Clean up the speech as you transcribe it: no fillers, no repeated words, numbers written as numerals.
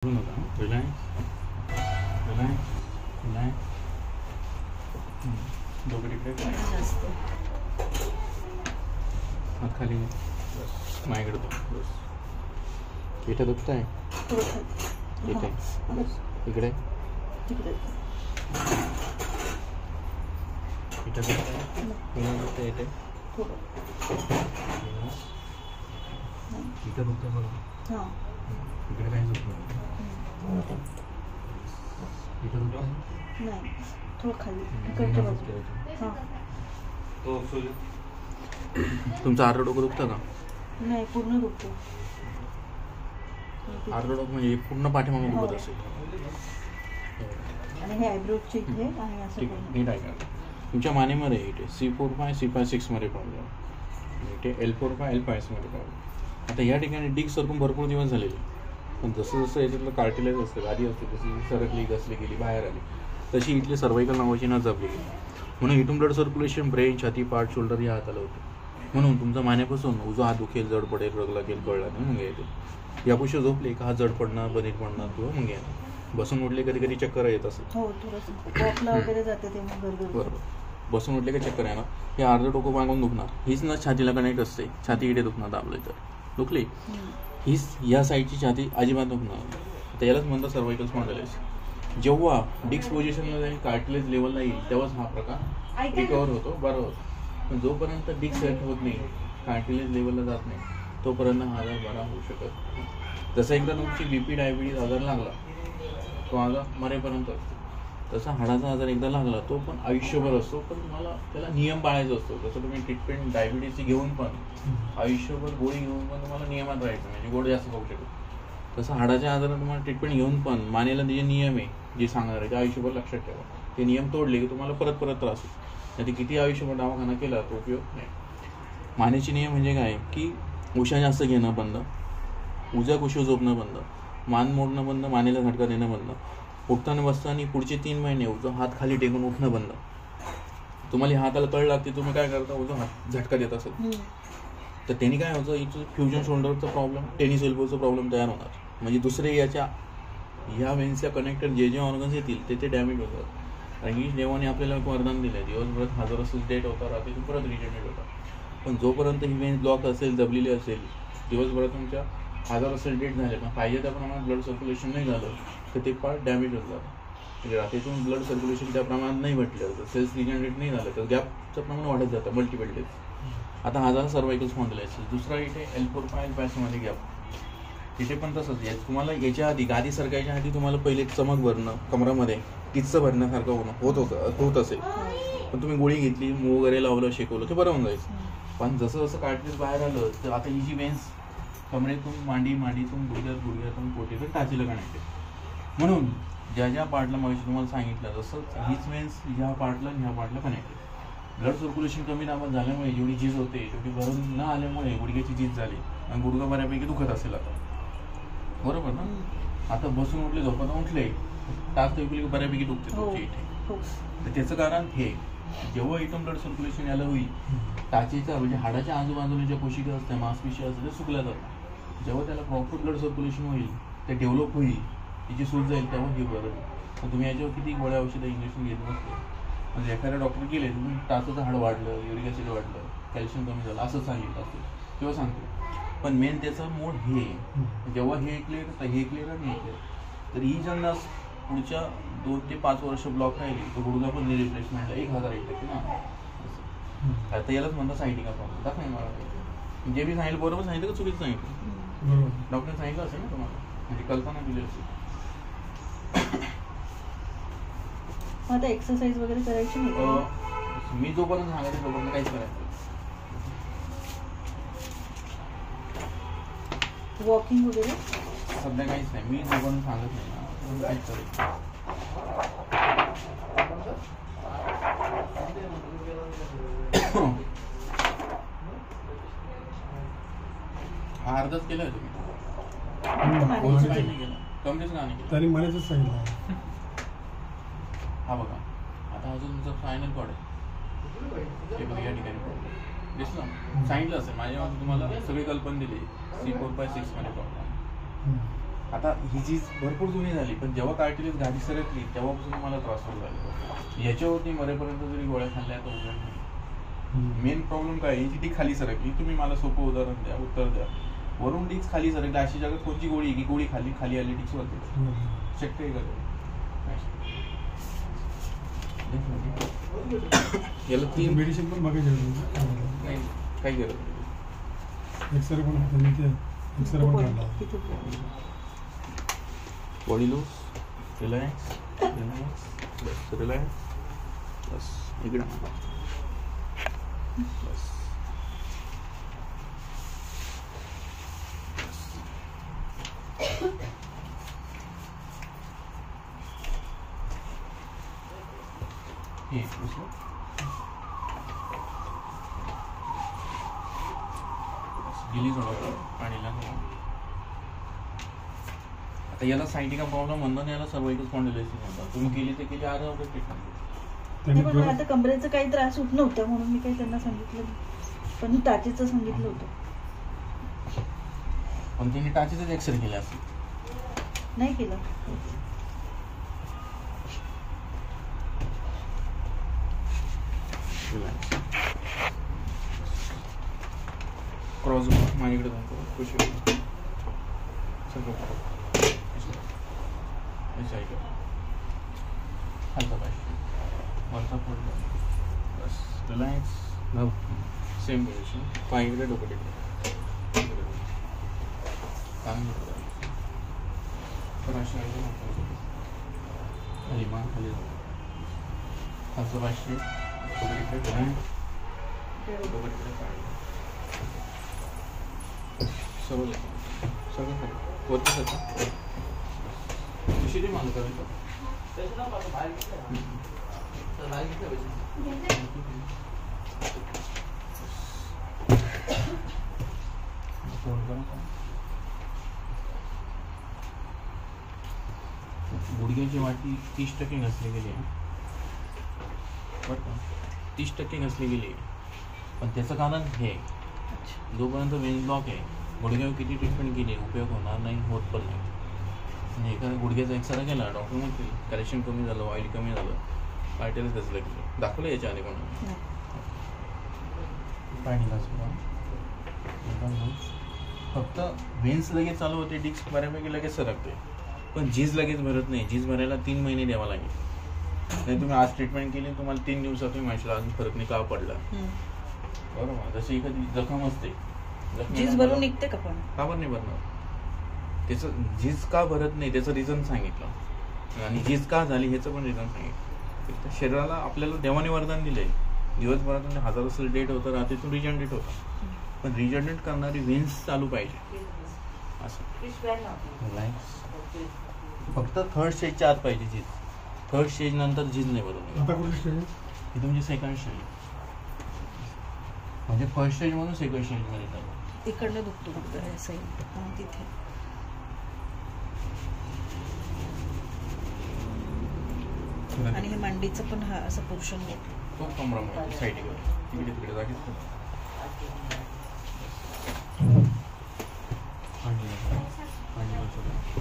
Relax relax relax. डोकं तिकडे हात खाली बस. माझ्याकडे बस. इथं दुखत आहे इथे बस. इकडे इथं दुखत आहे इथे इथं दुखत आहे बघा. इकडे काही दुखत इथं दुखत नाही. थोडं खाली इकडच्या बाजूला. तुमचं अर्ध डोकं दुखतं का? नाही, पूर्ण दुखतो. अर्ध डोकं म्हणजे पूर्ण पाठीमागून दुखत असेल. आणि हे आयब्रोजचे इथे आणि असं ठीक आहे. नीट ऐका. तुमच्या मानेमध्ये इथे C4-5 C5-6 मध्ये प्रॉब्लेम, इथे L4-5 L5 मध्ये प्रॉब्लेम. आता या ठिकाणी डिक सरकून भरपूर दिवस झालेले, पण जसं जसं याच्यातलं कार्टिलेज असतं आधी असते जशी सरकली घसली गेली बाहेर आली तशी इथली सर्वायकल नावाची नस जपली गेली. म्हणून इथून ब्लड सर्क्युलेशन ब्रेन छाती पाठ शोल्डर या हाताला होते. म्हणून तुमचा मानेपासून उजवा हात दुखेल, जड पडेल, रग लागेल, कळ लागेल, मुंग्या येतील. यापुढे झोपले का हात जड पडणार, बधीर पडणार किंवा मुंग्या येणार. बसून उठले कधी कधी चक्कर येत असेल. हो, थोडंसं वॉकला वगैरे जाते तेव्हा बरोबर. बसून उठले का चक्कर येणार. हे अर्ध डोकं मागून दुखणार. हीच नस छातीला कनेक्ट असते. छाती इथे दुखणार दाबले तर दुखली. हीच या साईडची छाती अजिबात दुखणार. तर यालाच म्हणतात सर्वायकल स्पॉन्डिलायसिस. जेव्हा डिक्स पोझिशनला जाईल कार्टिलेज लेवलला येईल तेव्हाच हा प्रकार रिकवर होतो, बरा होतो. पण जोपर्यंत डिक्स सेट होत नाही, कार्टिलेज लेवलला जात नाही, तोपर्यंत हा आजार बरा होऊ शकत नाही. जसं एकदा तुमची BP डायबिटीज आजार लागला तो आजार मरेपर्यंत असतो, तसा हाडाचा आजार एकदा लागला तो पण आयुष्यभर असतो. पण तुम्हाला त्याला नियम पाळायचा असतो. जसं तुम्ही ट्रीटमेंट डायबिटीजची घेऊन पण आयुष्यभर गोळी घेऊन पण तुम्हाला नियमात राहायचं, म्हणजे गोड जास्त खाऊ शकत. तसं हाडाच्या आजारात तुम्हाला ट्रीटमेंट घेऊन पण मानेला जे नियम आहे जे सांगणार आहे ते आयुष्यभर लक्षात ठेवा. ते नियम तोडले की तुम्हाला परत त्रास होतो. नाही ते किती आयुष्यभर दवाखाना केला तो उपयोग नाही. मानेचे नियम म्हणजे काय की उशा जास्त घेणं बंद, उजव्या कुशीवर झोपणं बंद, मान मोडणं बंद, मानेला झटका देणं बंद, उठताना बसताना पुढचे 3 महिने उजवा हात खाली टेकून उठणं बंद. तुम्हाला हाताला कळ लागते, तुम्ही काय करता, उजवा हात झटका देत असेल तर त्यांनी काय होतं, इथं फ्युजन शोल्डरचा प्रॉब्लेम, टेनिस एल्बोचा प्रॉब्लेम तयार होणार. म्हणजे दुसरे याच्या ह्या वेन्सच्या कनेक्टेड जे ऑर्गन्स येतील ते डॅमेज होतात. कारण की देवाने आपल्याला एक वरदान दिलं आहे, दिवसभरात हजारो सेल्स डेट होतात, रात्री परत रिजनरेट होतात. पण जोपर्यंत ही वेन्स ब्लॉक असेल, दबलेली असेल, दिवसभरात तुमच्या हजारो सेल डेट झाले पण पाहिजे त्या प्रमाणात ब्लड सर्क्युलेशन नाही झालं तर ते पार्ट डॅमेज होत जातं. म्हणजे रात्रीतून ब्लड सर्क्युलेशन त्या प्रमाणात नाही भेटलं तर सेल्स रिजनरेट नाही झालं तर गॅपचं प्रमाण वाढत जातं मल्टिपल डेज. आता हा झाला सर्वायकल स्पॉन्डिलायसिस. दुसरा इथे L4-5 L5 मध्ये गॅप. तिथे पण तसंच आहे. तुम्हाला याच्या आधी गादी सरकायच्या आधी तुम्हाला पहिले चमक भरणं, कमरामध्ये किच्चं भरण्यासारखं होत असेल, पण तुम्ही गोळी घेतली, मूग वगैरे लावलं, शेकवलं ते बरं होऊन जायचं. पण जसं जसं कार्टिलेज बाहेर आलं तर आता ही जी वेन्स कमरेतून मांडीतून गुडघ्यातून पोटीतून टाचीला कनेक्ट आहे. म्हणून ज्या पार्टला मग तुम्हाला सांगितलं तसं हीच वेन्स ह्या पार्टला ह्या पार्टला कनेक्ट आहे. ब्लड सर्क्युलेशन कमी दाबात झाल्यामुळे जेवढी झीज होते तेवढी भरून न आल्यामुळे गुडघ्याची झीज झाली आणि गुडघा बऱ्यापैकी दुखत असेल आता, बरोबर ना. आता बसून उठले, झोपत उठले, टाच ऐकली बऱ्यापैकी दुखते तुमच्या इथे. तर त्याचं कारण हे, जेव्हा इथून ब्लड सर्क्युलेशन याला होईल टाचीचा म्हणजे हाडाच्या आजूबाजूला ज्या कोशिका असतात, मांसपेशी असतात ते सुकल्या जातात. जेव्हा त्याला प्रॉपर ब्लड सर्क्युलेशन होईल, ते डेव्हलप होईल, तिची सूज जाईल, तेव्हा हे बरं होईल. मग तुम्ही याच्यावर किती गोळ्या औषधं इंजेक्शन घेत नसते. म्हणजे एखाद्या डॉक्टर गेले तुम्ही टाचाचं हाड वाढलं, युरिक ॲसिड वाढलं, कॅल्शियम कमी झालं असं सांगितलं असतं किंवा सांगतो. पण मेन त्याचं मूळ हे, जेव्हा हे क्लिअर तर हे क्लिअर आणि हे क्लिअर. तर ही जर नस पुढच्या 2 ते 5 वर्ष ब्लॉक राहिली तर गुडघा पण रिप्लेसमेंटला 1001% ना. आता यालाच म्हणतात सायटिका प्रॉब्लेम. दाखवा मला जे मी सांगितलं बरोबर सांगितलं का चुकीचं सांगितलं? डॉक्टरने सांगितलं असेल ना तुम्हाला, म्हणजे कल्पना दिली असेल. आता एक्सरसाइज वगैरे करायची नाही. मी जोपर्यंत सांगायचं तोपर्यंत काहीच करायचं. वॉकिंग वगैरे सध्या काहीच नाही. मी जोपर्यंत सांगत नाही ना काहीच करायचं. अर्धच केलंय तुम्ही, कमरेच का नाही तरी मलाच सांगितलं. हा बघा आता अजून तुमचा फायनल कॉर्ड आहे, हे बघा या ठिकाणी प्रॉब्लेम दिसलं. सांगितलं असेल माझ्या तुम्हाला सगळी कल्पना दिली C4-5 6 मध्ये प्रॉब्लेम. आता ही चीज भरपूर जुनी झाली, पण जेव्हा कार्टिलेज गादी सरकली तेव्हापासून मला त्रास होऊ लागला. याच्यावरती मरेपर्यंत जरी गोळ्या खाल्ल्या तर उपयोग नाही. मेन प्रॉब्लेम काय आहे, हिची ती खाली सरकली. तुम्ही मला सोपं उदाहरण द्या, उत्तर द्या. वरून डिक्स खाली सरकली अशी जगात कोणची गोळी आहे की गोळी खाली आली डिक्स वरती? शक्य आहे का? याला 3 मेडिसिन पण बघायचं नाही, काही गरज नाही. एक्सरे पण एक्सरे पण काढला. बॉडी लूज, रिलॅक्स रिलॅक्स बस, रिलॅक्स बस. इकडे बस. हे दुसरं गिली सोडवतो पाणीला. आता याला सायटिका प्रॉब्लेम म्हणतात, याला सर्वाइकल स्पॉन्डिलोसिस म्हणतात. तुम्ही केली तर केली, आज ट्रीटमेंट. नाही, पण मला आता कमरेचा काही त्रास होत नव्हता म्हणून मी काही त्यांना सांगितलं नाही. पण टाचेचं सांगितलं होतं. पण तिने टाचेचाच एक्सरे केले असेल. नाही केलं. क्रॉस माझ्याकडे जाऊन खुशी सगळं खालचा पाहिजे वरचा पुढे बस. रिलॅक्स. Same position. पाय इकडे, डोकं तिकडे. काम तर अशा खाली मान खाली जाऊ. खालचं पाचशे डोकं तिकडे, डोकं तिकडे पाय सगळं सगळं होतं सगळं. कशी ते मानू करायचं गुडघ्याची वाटी 30% घसली गेली आहे बरं का. 30% घसली गेली आहे. पण त्याचं कारण हे, जोपर्यंत वेन ब्लॉक आहे गुडघ्यावर किती ट्रीटमेंट केली उपयोग होणार नाही, होत पण नाही. म्हणजे एखाद्या गुडघ्याचा एक्सरे केला डॉक्टर म्हणतील कॅल्शियम कमी झालं, ऑइल कमी झालं, कार्टिलेज गचलं गेलं. दाखवलं याच्या आधी कोणाला? पाणीला फक्त वेन्स लगेच चालू होते, डिस्क बऱ्यापैकी लगेच सरकते, पण झीज लगेच भरत नाही. झीज भरायला 3 महिने द्यावा लागेल. नाही तुम्ही आज ट्रीटमेंट केली, तुम्हाला 3 दिवसात तुम्ही माहिती अजून फरक नाही का पडला. बरोबर. जशी एखादी जखम असते, झीज भरून निघते का पण? का बरं नाही भरणार? त्याचं झीज का भरत नाही त्याचं रिझन सांगितलं, आणि झीज का झाली ह्याचं पण रिझन सांगितलं. शरीराला आपल्याला देवाने वरदान दिलंय. दिवसभरातून 1000 सेल डेट होतं, रात्रीतून रिजनरेट होतं, पण रिजनरेट करणारी वेन्स चालू पाहिजे. असं फक्त 3rd स्टेजच्या आत पाहिजे झीज. 3rd स्टेज नंतर झीज नाही बरोबर. ही तुमची 2nd स्टेज, म्हणजे 1st स्टेज म्हणून 2nd स्टेज मध्ये चालू. इकडनं दुखतो फक्त साईड तिथे. आणि हे मांडीचं पण हा असं पोर्शन तो कमरामध्ये साईडकडे तिकडे तिकडे जागेच आणि